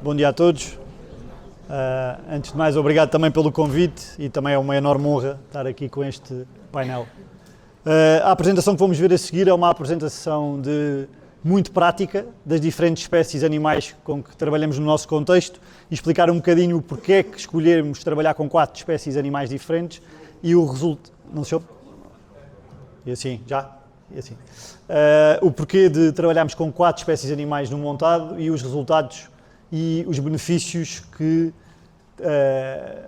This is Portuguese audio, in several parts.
Bom dia a todos. Antes de mais, obrigado também pelo convite e também é uma enorme honra estar aqui com este painel. A apresentação que vamos ver a seguir é uma apresentação muito prática das diferentes espécies animais com que trabalhamos no nosso contexto e explicar um bocadinho o porquê que escolhemos trabalhar com 4 espécies animais diferentes e o resultado... Não se ouve? E assim, já? E assim. O porquê de trabalharmos com 4 espécies animais no montado e os resultados e os benefícios que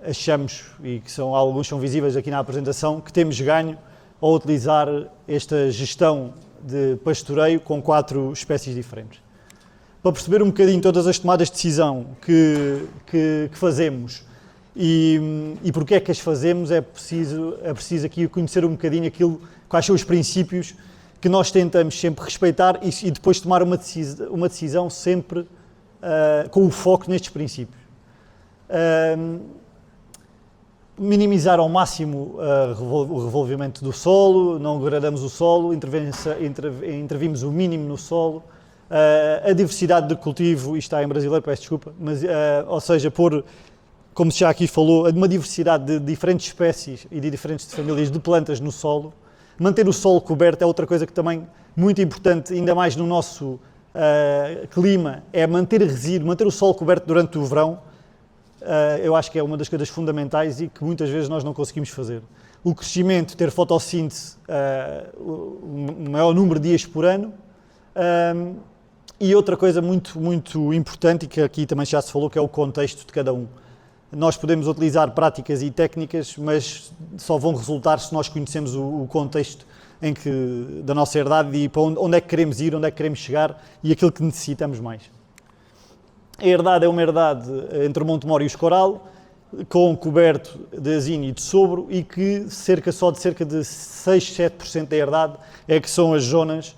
achamos, e que alguns são visíveis aqui na apresentação, que temos ganho ao utilizar esta gestão de pastoreio com 4 espécies diferentes. Para perceber um bocadinho todas as tomadas de decisão que fazemos e porque é que as fazemos, é preciso aqui conhecer um bocadinho quais são os princípios que nós tentamos sempre respeitar e depois tomar uma decisão sempre com o foco nestes princípios. Minimizar ao máximo o revolvimento do solo, não degradamos o solo, intervimos o mínimo no solo, a diversidade de cultivo, isto está em brasileiro, peço desculpa, mas, ou seja, como se já aqui falou, uma diversidade de diferentes espécies e de diferentes famílias de plantas no solo. Manter o solo coberto é outra coisa que também muito importante, ainda mais no nosso clima, é manter resíduo, manter o solo coberto durante o verão. Eu acho que é uma das coisas fundamentais e que muitas vezes nós não conseguimos fazer. O crescimento, ter fotossíntese o maior número de dias por ano. E outra coisa muito, muito importante e que aqui também já se falou, que é o contexto de cada um. Nós podemos utilizar práticas e técnicas, mas só vão resultar se nós conhecemos o contexto da nossa herdade e para onde é que queremos ir, onde é que queremos chegar e aquilo que necessitamos mais. A herdade é uma herdade entre o Monte Moro e o Escoral, com coberto de azinho e de sobro e que cerca de 6-7% da herdade é que são as zonas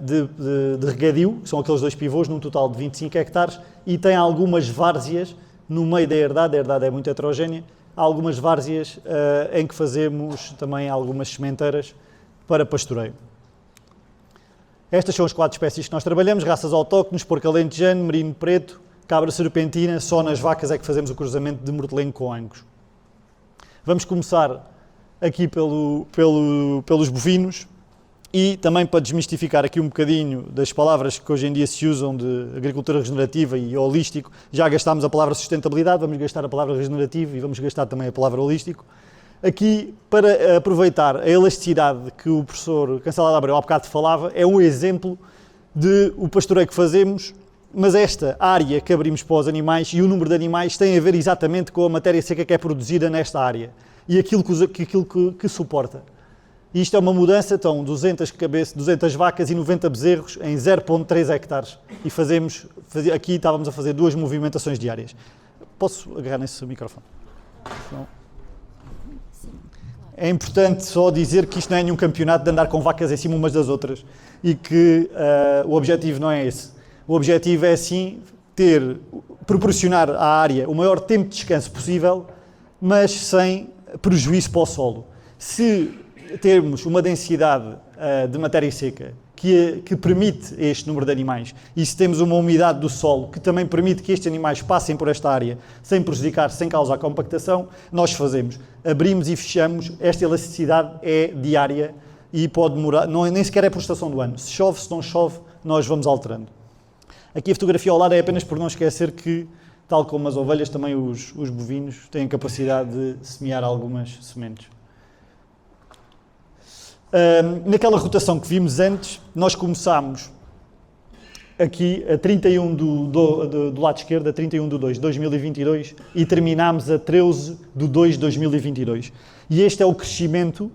de regadio, que são aqueles 2 pivôs, num total de 25 hectares, e tem algumas várzeas no meio da herdade. A herdade é muito heterogénea, há algumas várzeas em que fazemos também algumas sementeiras para pastoreio. Estas são as 4 espécies que nós trabalhamos: raças autóctones, porco alentejano, merino preto, cabra serpentina. Só nas vacas é que fazemos o cruzamento de mortelengo com angus. Vamos começar aqui pelos bovinos e também para desmistificar aqui um bocadinho das palavras que hoje em dia se usam de agricultura regenerativa e holístico. Já gastámos a palavra sustentabilidade, vamos gastar a palavra regenerativo e vamos gastar também a palavra holístico. Aqui, para aproveitar a elasticidade que o professor Cancelado Abreu há bocado falava, é um exemplo de o pastoreio que fazemos, mas esta área que abrimos para os animais e o número de animais tem a ver exatamente com a matéria seca que é produzida nesta área e aquilo que suporta. Isto é uma mudança, então 200 vacas e 90 bezerros em 0,3 hectares e aqui estávamos a fazer 2 movimentações diárias. Posso agarrar nesse microfone? É importante só dizer que isto não é nenhum campeonato de andar com vacas em cima umas das outras e que o objetivo não é esse. O objetivo é sim proporcionar à área o maior tempo de descanso possível, mas sem prejuízo para o solo. Se termos uma densidade de matéria seca que permite este número de animais e se temos uma umidade do solo que também permite que estes animais passem por esta área sem prejudicar, sem causar compactação, nós fazemos. Abrimos e fechamos. Esta elasticidade é diária e pode demorar, nem sequer é por estação do ano. Se chove, se não chove, nós vamos alterando. Aqui a fotografia ao lado é apenas por não esquecer que, tal como as ovelhas, também os bovinos têm a capacidade de semear algumas sementes. Naquela rotação que vimos antes, nós começámos aqui a 31 do lado esquerdo, a 31 de 2 de 2022 e terminámos a 13 de 2 de 2022. E este é o crescimento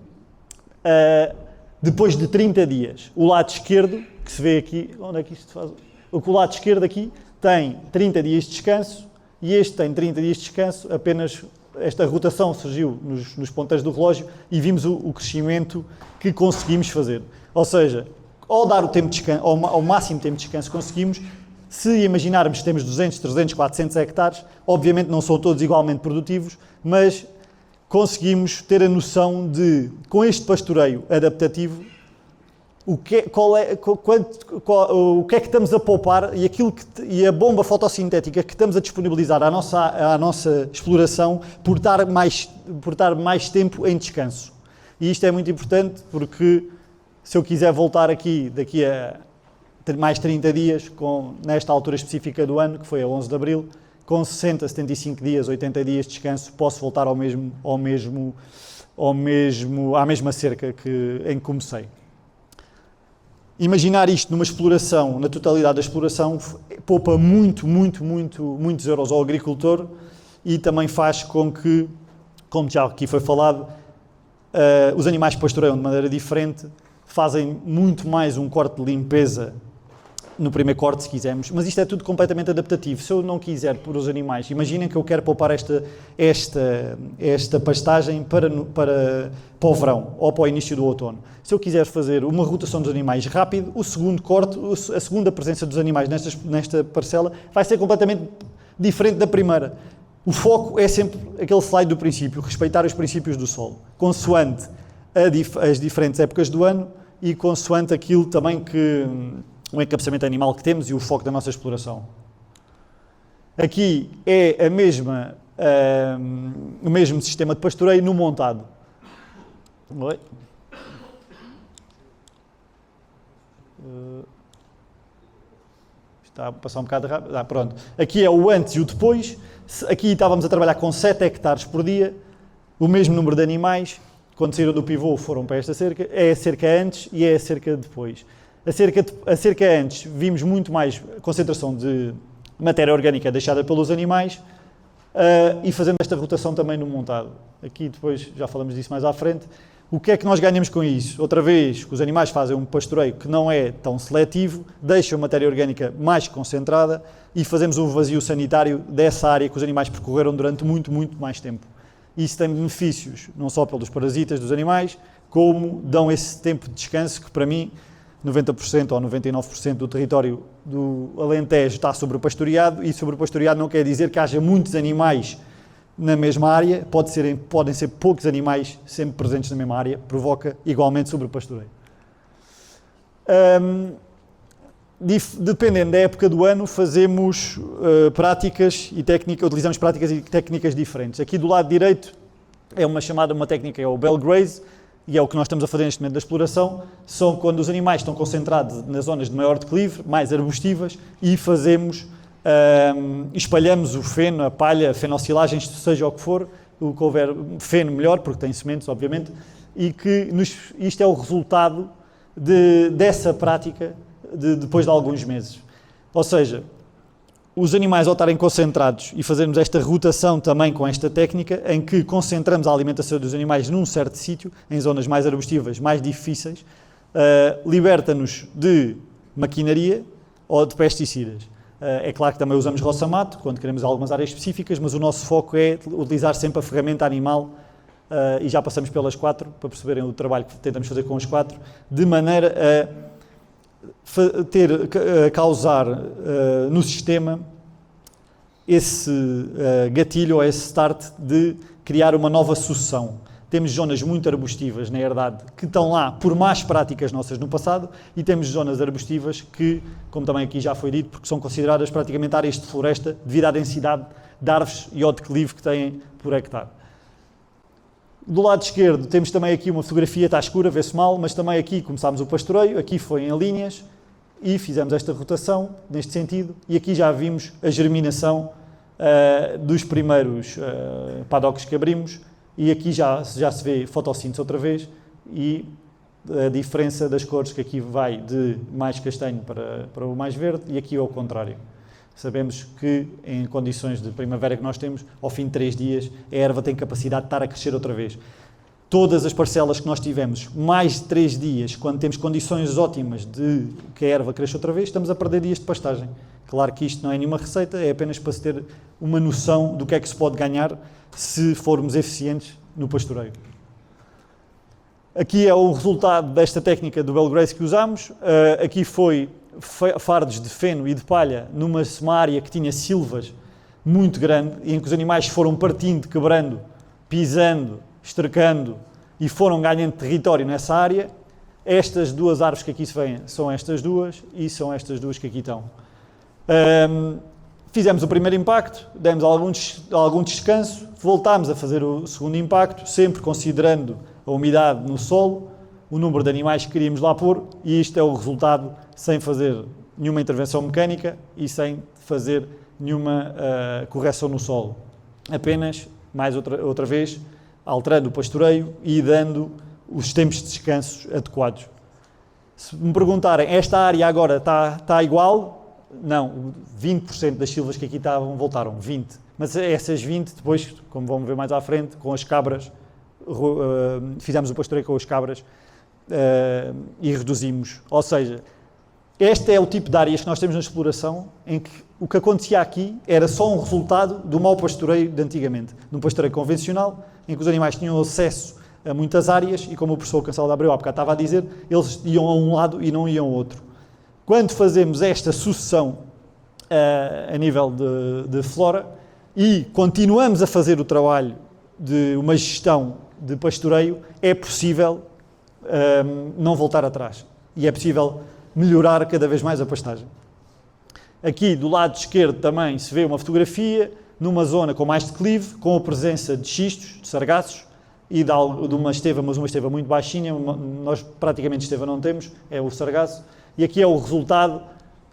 depois de 30 dias. O lado esquerdo, que se vê aqui, onde é que isto se faz? O lado esquerdo aqui tem 30 dias de descanso e este tem 30 dias de descanso. Apenas esta rotação surgiu nos ponteiros do relógio e vimos o crescimento que conseguimos fazer. Ou seja, ao dar o tempo de descanso, ao máximo tempo de descanso conseguimos, se imaginarmos que temos 200, 300, 400 hectares, obviamente não são todos igualmente produtivos, mas conseguimos ter a noção de, com este pastoreio adaptativo, o que é que estamos a poupar e a bomba fotossintética que estamos a disponibilizar à nossa exploração por estar mais tempo em descanso. E isto é muito importante porque se eu quiser voltar aqui daqui a mais 30 dias, nesta altura específica do ano, que foi a 11 de Abril, com 60, 75 dias, 80 dias de descanso, posso voltar à mesma cerca em que comecei. Imaginar isto numa exploração, na totalidade da exploração, poupa muitos euros ao agricultor e também faz com que, como já aqui foi falado, os animais pastoreiam de maneira diferente, fazem muito mais um corte de limpeza no primeiro corte, se quisermos, mas isto é tudo completamente adaptativo. Se eu não quiser pôr os animais, imaginem que eu quero poupar esta pastagem para o verão ou para o início do outono. Se eu quiser fazer uma rotação dos animais rápido, o segundo corte, a segunda presença dos animais nesta parcela vai ser completamente diferente da primeira. O foco é sempre aquele slide do princípio, respeitar os princípios do solo, consoante as diferentes épocas do ano e consoante aquilo também que o encabeçamento animal que temos e o foco da nossa exploração. Aqui é o mesmo sistema de pastoreio no montado. Oi? Está a passar um bocado rápido. Pronto. Aqui é o antes e o depois. Aqui estávamos a trabalhar com 7 hectares por dia, o mesmo número de animais. Quando saíram do pivô foram para esta cerca. É a cerca antes e é a cerca depois. A cerca antes vimos muito mais concentração de matéria orgânica deixada pelos animais e fazendo esta rotação também no montado. Aqui depois já falamos disso mais à frente. O que é que nós ganhamos com isso? Outra vez, os animais fazem um pastoreio que não é tão seletivo, deixam a matéria orgânica mais concentrada e fazemos um vazio sanitário dessa área que os animais percorreram durante muito mais tempo. Isso tem benefícios, não só pelos parasitas dos animais, como dão esse tempo de descanso que, para mim, 90% ou 99% do território do Alentejo está sobrepastoreado, e sobrepastoreado não quer dizer que haja muitos animais na mesma área, podem ser poucos animais sempre presentes na mesma área, provoca igualmente sobrepastoreio. Dependendo da época do ano, fazemos utilizamos práticas e técnicas diferentes. Aqui do lado direito é uma técnica, é o bell graze, e é o que nós estamos a fazer neste momento da exploração, são quando os animais estão concentrados nas zonas de maior declive, mais arbustivas, e espalhamos o feno, a palha, fenocilagens, seja o que for, o que houver, feno melhor, porque tem sementes, obviamente, e que isto é o resultado dessa prática depois de alguns meses. Ou seja, os animais ao estarem concentrados e fazermos esta rotação também com esta técnica, em que concentramos a alimentação dos animais num certo sítio, em zonas mais arbustivas, mais difíceis, liberta-nos de maquinaria ou de pesticidas. É claro que também usamos roça-mato, quando queremos algumas áreas específicas, mas o nosso foco é utilizar sempre a ferramenta animal, e já passamos pelas 4, para perceberem o trabalho que tentamos fazer com as 4, de maneira a causar no sistema esse gatilho ou esse start de criar uma nova sucessão. Temos zonas muito arbustivas, na herdade, que estão lá por más práticas nossas no passado, e temos zonas arbustivas que, como também aqui já foi dito, porque são consideradas praticamente áreas de floresta devido à densidade de árvores e ao declive que têm por hectare. Do lado esquerdo temos também aqui uma fotografia, está escura, vê-se mal, mas também aqui começámos o pastoreio, aqui foi em linhas e fizemos esta rotação neste sentido, e aqui já vimos a germinação dos primeiros paddocks que abrimos, e aqui já se vê fotossíntese outra vez e a diferença das cores, que aqui vai de mais castanho para o mais verde, e aqui é o contrário. Sabemos que em condições de primavera que nós temos, ao fim de 3 dias, a erva tem capacidade de estar a crescer outra vez. Todas as parcelas que nós tivemos, mais de 3 dias, quando temos condições ótimas de que a erva cresça outra vez, estamos a perder dias de pastagem. Claro que isto não é nenhuma receita, é apenas para se ter uma noção do que é que se pode ganhar se formos eficientes no pastoreio. Aqui é o resultado desta técnica do bell graze que usamos. Aqui foi fardos de feno e de palha numa área que tinha silvas muito grande, em que os animais foram partindo, quebrando, pisando, estercando e foram ganhando território nessa área. Estas duas árvores que aqui se veem são estas duas e são estas duas que aqui estão. Fizemos o primeiro impacto, demos algum descanso, voltámos a fazer o segundo impacto, sempre considerando a umidade no solo, o número de animais que queríamos lá pôr, e isto é o resultado sem fazer nenhuma intervenção mecânica e sem fazer nenhuma correção no solo. Apenas, mais outra vez, alterando o pastoreio e dando os tempos de descanso adequados. Se me perguntarem, esta área agora está igual? Não, 20% das silvas que aqui estavam voltaram, 20%. Mas essas 20%, depois, como vamos ver mais à frente, com as cabras, fizemos o pastoreio com as cabras e reduzimos. Ou seja, este é o tipo de áreas que nós temos na exploração em que o que acontecia aqui era só um resultado do mau pastoreio de antigamente. Num pastoreio convencional, em que os animais tinham acesso a muitas áreas e, como o professor Cancelo de Abreu há bocado estava a dizer, eles iam a um lado e não iam ao outro. Quando fazemos esta sucessão a nível de flora e continuamos a fazer o trabalho de uma gestão de pastoreio, é possível não voltar atrás e é possível melhorar cada vez mais a pastagem. Aqui do lado esquerdo também se vê uma fotografia numa zona com mais declive, com a presença de xistos, de sargassos e de uma esteva, mas uma esteva muito baixinha, nós praticamente esteva não temos, é o sargaço. E aqui é o resultado,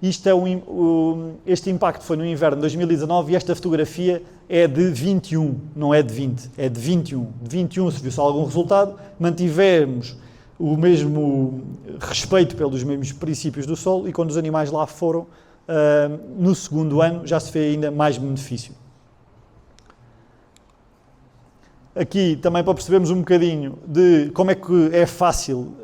este impacto foi no inverno de 2019 e esta fotografia é de 21, não é de 20, é de 21. De 21 se viu-se algum resultado, mantivemos o mesmo respeito pelos mesmos princípios do solo e quando os animais lá foram, no segundo ano já se vê ainda mais benefício. Aqui também para percebermos um bocadinho de como é que é fácil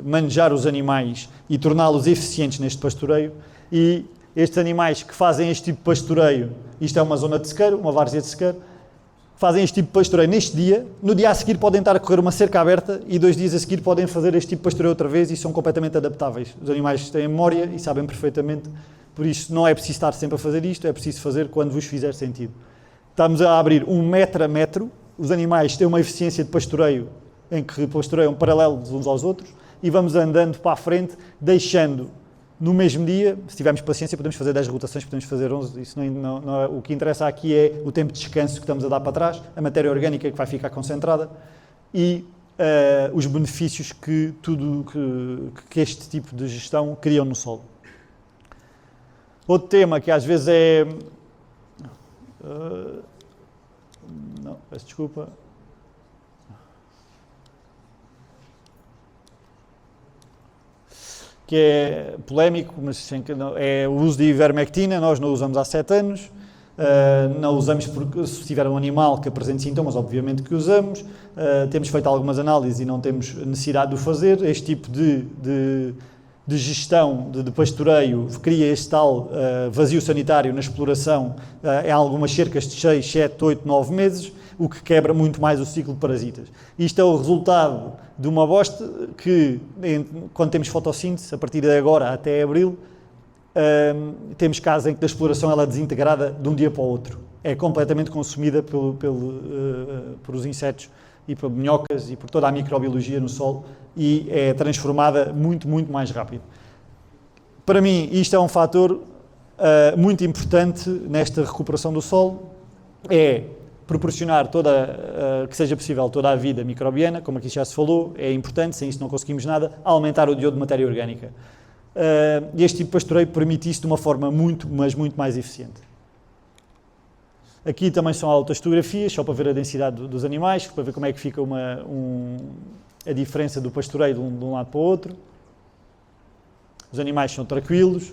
manejar os animais e torná-los eficientes neste pastoreio. E estes animais que fazem este tipo de pastoreio, isto é uma zona de sequeiro, uma várzea de sequeiro, fazem este tipo de pastoreio neste dia, no dia a seguir podem estar a correr uma cerca aberta e 2 dias a seguir podem fazer este tipo de pastoreio outra vez e são completamente adaptáveis. Os animais têm memória e sabem perfeitamente, por isso não é preciso estar sempre a fazer isto, é preciso fazer quando vos fizer sentido. Estamos a abrir 1 metro a metro, os animais têm uma eficiência de pastoreio em que pastoreiam paralelos uns aos outros e vamos andando para a frente, deixando no mesmo dia, se tivermos paciência, podemos fazer 10 rotações, podemos fazer 11, isso não é, o que interessa aqui é o tempo de descanso que estamos a dar para trás, a matéria orgânica que vai ficar concentrada e os benefícios que este tipo de gestão criam no solo. Outro tema que às vezes é... não, peço desculpa. Que é polémico, mas é o uso de ivermectina. Nós não usamos há 7 anos, não usamos porque se tiver um animal que apresente sintomas, obviamente que usamos, temos feito algumas análises e não temos necessidade de o fazer. Este tipo de gestão de pastoreio cria este tal vazio sanitário na exploração em algumas cercas de 6, 7, 8, 9 meses, o que quebra muito mais o ciclo de parasitas. Isto é o resultado de uma bosta que, quando temos fotossíntese, a partir de agora até abril, temos casos em que a exploração ela é desintegrada de um dia para o outro. É completamente consumida por os insetos e por minhocas e por toda a microbiologia no solo e é transformada muito, muito mais rápido. Para mim, isto é um fator muito importante nesta recuperação do solo, é proporcionar que seja possível toda a vida microbiana, como aqui já se falou, é importante, sem isso não conseguimos nada, aumentar o diodo de matéria orgânica. Este tipo de pastoreio permite isso de uma forma muito, mas muito mais eficiente. Aqui também são altas fotografias, só para ver a densidade dos animais, para ver como é que fica a diferença do pastoreio de um lado para o outro. Os animais são tranquilos.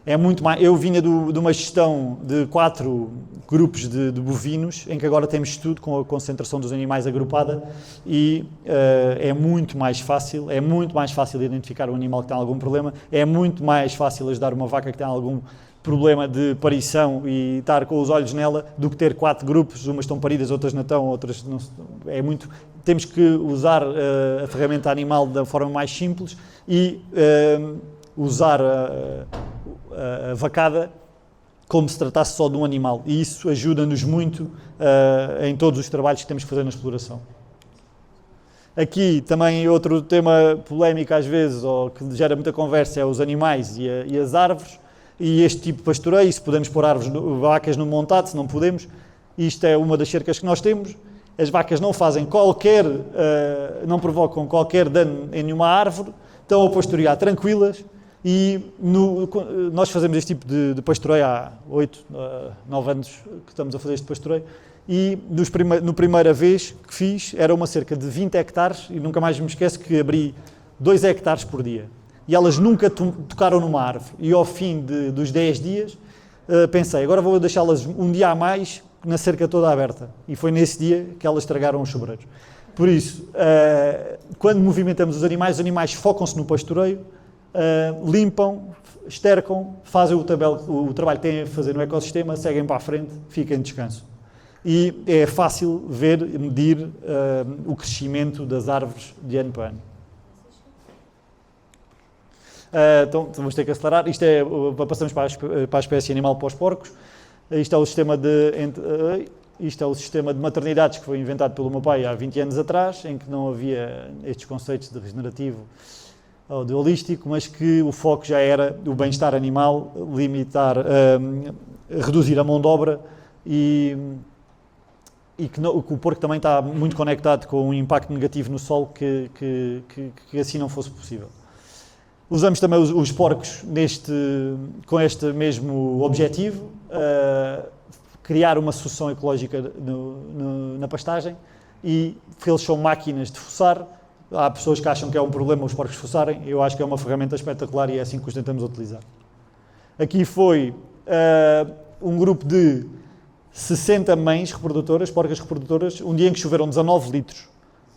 É muito mais. Eu vinha de uma gestão de 4 grupos de bovinos, em que agora temos tudo com a concentração dos animais agrupada e é muito mais fácil identificar um animal que tem algum problema, é muito mais fácil ajudar uma vaca que tem algum problema de parição e estar com os olhos nela do que ter 4 grupos, umas estão paridas, outras não estão, outras não estão. Temos que usar a ferramenta animal da forma mais simples e usar a vacada como se tratasse só de um animal e isso ajuda-nos muito em todos os trabalhos que temos que fazer na exploração. Aqui também outro tema polémico às vezes, ou que gera muita conversa, é os animais e as árvores. E este tipo de pastoreio, se podemos pôr vacas no montado, se não podemos. Isto é uma das cercas que nós temos. As vacas não fazem não provocam qualquer dano em nenhuma árvore, estão a pastorear tranquilas. E nós fazemos este tipo de pastoreio há 8, 9 anos que estamos a fazer este pastoreio. E na primeira vez que fiz, era uma cerca de 20 hectares, e nunca mais me esqueço que abri 2 hectares por dia. E elas nunca tocaram numa árvore. E ao fim dos 10 dias, pensei, agora vou deixá-las um dia a mais na cerca toda aberta. E foi nesse dia que elas estragaram os sobreiros. Por isso, quando movimentamos os animais focam-se no pastoreio, limpam, estercam, fazem o trabalho que têm a fazer no ecossistema, seguem para a frente, ficam em descanso. E é fácil medir o crescimento das árvores de ano para ano. Então, vamos ter que acelerar. Passamos para a espécie animal para os porcos. Isto é o sistema de maternidades que foi inventado pelo meu pai há 20 anos atrás, em que não havia estes conceitos de regenerativo ou de holístico, mas que o foco já era o bem-estar animal, reduzir a mão de obra e que o porco também está muito conectado com um impacto negativo no solo que assim não fosse possível. Usamos também os porcos com este mesmo objetivo, criar uma solução ecológica na pastagem, e eles são máquinas de fossar. Há pessoas que acham que é um problema os porcos fossarem, eu acho que é uma ferramenta espetacular e é assim que os tentamos utilizar. Aqui foi um grupo de 60 mães reprodutoras, porcas reprodutoras, um dia em que choveram 19 litros.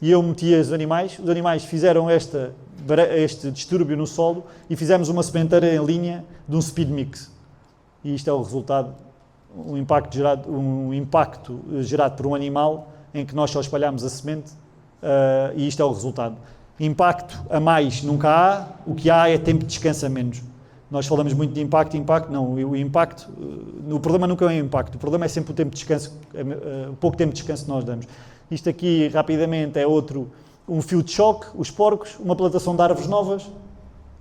E eu meti os animais fizeram este distúrbio no solo e fizemos uma sementeira em linha de um speed mix. E isto é o resultado, um impacto gerado por um animal em que nós só espalhamos a semente, e isto é o resultado. Impacto a mais nunca há, o que há é tempo de descanso a menos. Nós falamos muito de impacto não, o problema nunca é o impacto, o problema é sempre o tempo de descanso, o pouco tempo de descanso que nós damos. Isto aqui, rapidamente, é um fio de choque, os porcos, uma plantação de árvores novas,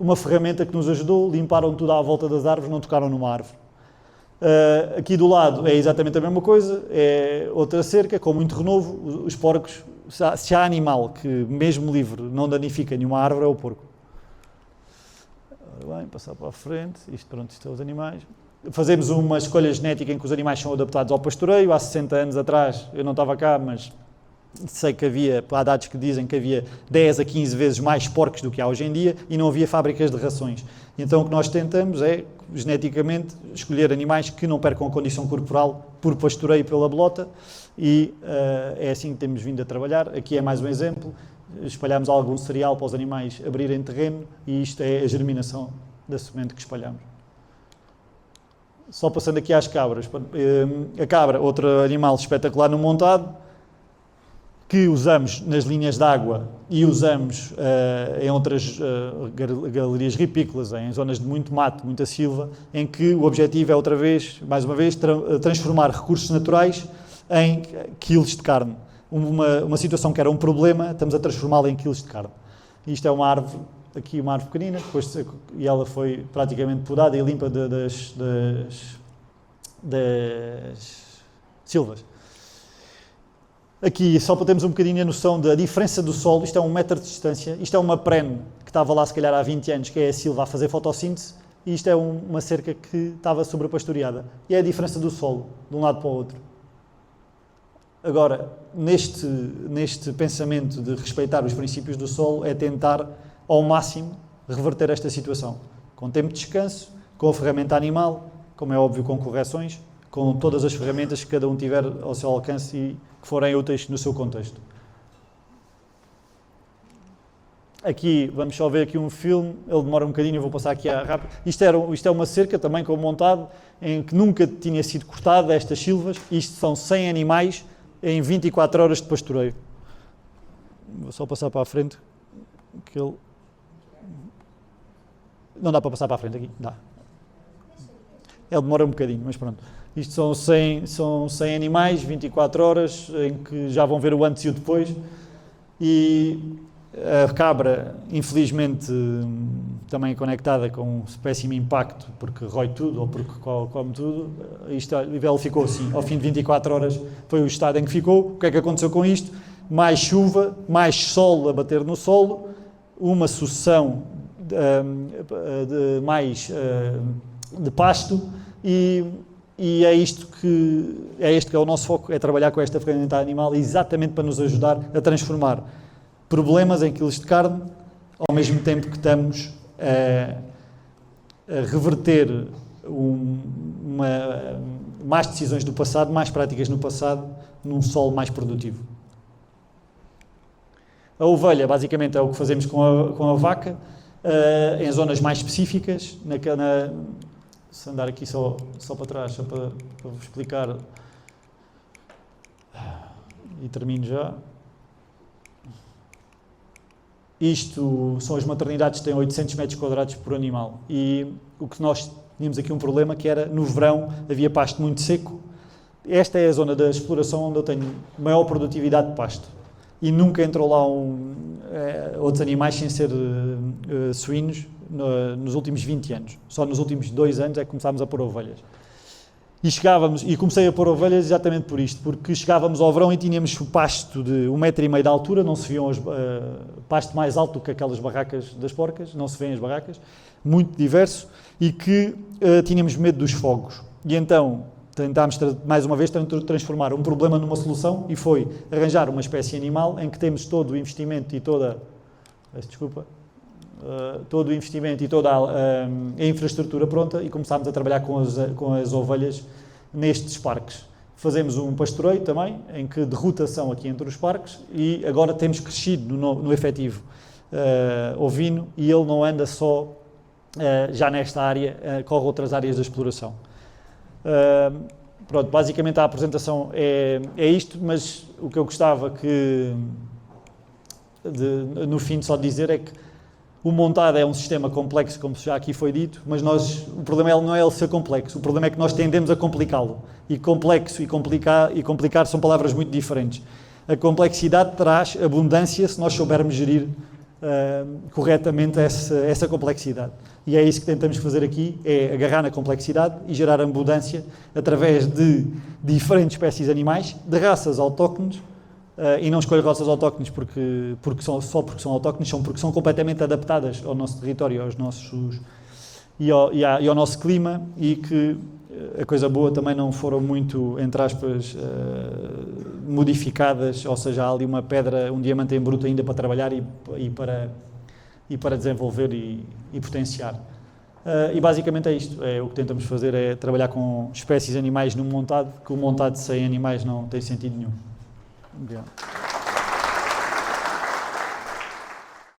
uma ferramenta que nos ajudou, limparam tudo à volta das árvores, não tocaram numa árvore. Aqui do lado é exatamente a mesma coisa, é outra cerca, com muito renovo. Os porcos, se há animal que, mesmo livre, não danifica nenhuma árvore, é o porco. Ora bem, passar para a frente, isto é os animais. Fazemos uma escolha genética em que os animais são adaptados ao pastoreio. Há 60 anos atrás, eu não estava cá, mas sei que há dados que dizem que havia 10 a 15 vezes mais porcos do que há hoje em dia e não havia fábricas de rações. Então o que nós tentamos é, geneticamente, escolher animais que não percam a condição corporal por pastoreio e pela bolota, e é assim que temos vindo a trabalhar. Aqui é mais um exemplo, espalhamos algum cereal para os animais abrirem terreno, e isto é a germinação da semente que espalhamos. Só passando aqui às cabras. A cabra, outro animal espetacular no montado, que usamos nas linhas de água e usamos em outras galerias ripícolas, em zonas de muito mato, muita silva, em que o objetivo é, mais uma vez, transformar recursos naturais em quilos de carne. Uma situação que era um problema, estamos a transformá-la em quilos de carne. Isto é uma árvore, aqui uma árvore pequenina, e ela foi praticamente podada e limpa das silvas. Aqui, só para termos um bocadinho a noção da diferença do solo, isto é 1 metro de distância, isto é uma prene que estava lá se calhar há 20 anos, que é a silva a fazer fotossíntese, e isto é uma cerca que estava sobrepastoreada. E é a diferença do solo, de um lado para o outro. Agora, neste pensamento de respeitar os princípios do solo, é tentar, ao máximo, reverter esta situação. Com tempo de descanso, com a ferramenta animal, como é óbvio, com correções, com todas as ferramentas que cada um tiver ao seu alcance e que forem úteis no seu contexto. Aqui, vamos só ver aqui um filme, ele demora um bocadinho, eu vou passar aqui rápido. Isto é uma cerca também com montado, em que nunca tinha sido cortada estas silvas. Isto são 100 animais em 24 horas de pastoreio. Vou só passar para a frente, que ele... Não dá para passar para a frente aqui? Dá. Ele demora um bocadinho, mas pronto. Isto são 100 animais, 24 horas, em que já vão ver o antes e o depois. E a cabra, infelizmente, também conectada com um péssimo impacto, porque rói tudo ou porque come tudo, isto ficou assim. Ao fim de 24 horas foi o estado em que ficou. O que é que aconteceu com isto? Mais chuva, mais sol a bater no solo, uma sucessão de pasto e este que é o nosso foco, é trabalhar com esta ferramenta animal exatamente para nos ajudar a transformar problemas em quilos de carne, ao mesmo tempo que estamos a reverter mais decisões do passado, mais práticas no passado, num solo mais produtivo. A ovelha, basicamente, é o que fazemos com a vaca, em zonas mais específicas. Se andar aqui só para trás, só para vos explicar, e termino já. Isto são as maternidades que têm 800 metros quadrados por animal. E o que nós tínhamos aqui um problema que era, no verão, havia pasto muito seco. Esta é a zona da exploração onde eu tenho maior produtividade de pasto. E nunca entrou lá outros animais sem ser suínos nos últimos 20 anos. Só nos últimos 2 anos é que começámos a pôr ovelhas. E comecei a pôr ovelhas exatamente por isto, porque chegávamos ao verão e tínhamos o pasto de 1,5 m de altura, não se viam pasto mais alto do que aquelas barracas das porcas, não se vêem as barracas, muito diverso, e que tínhamos medo dos fogos. E então tentámos, mais uma vez, transformar um problema numa solução e foi arranjar uma espécie animal em que temos todo o investimento e toda a infraestrutura pronta e começámos a trabalhar com as ovelhas nestes parques. Fazemos um pastoreio também, em que de rotação aqui entre os parques, e agora temos crescido no efetivo ovino e ele não anda só já nesta área, corre outras áreas da exploração. Pronto, basicamente a apresentação é isto, mas o que eu gostava no fim só de dizer é que o montado é um sistema complexo, como já aqui foi dito, mas o problema não é ele ser complexo, o problema é que nós tendemos a complicá-lo. E complexo e complicar são palavras muito diferentes. A complexidade traz abundância se nós soubermos gerir corretamente essa complexidade. E é isso que tentamos fazer aqui, é agarrar na complexidade e gerar abundância através de diferentes espécies de animais, de raças autóctones, e não escolho raças autóctones porque são autóctones, são porque são completamente adaptadas ao nosso território, e ao nosso clima, e que a coisa boa também não foram muito, entre aspas, modificadas, ou seja, há ali uma pedra, um diamante em bruto ainda para trabalhar e para desenvolver e potenciar. E basicamente é isto, o que tentamos fazer é trabalhar com espécies animais num montado, que o montado sem animais não tem sentido nenhum. Obrigado.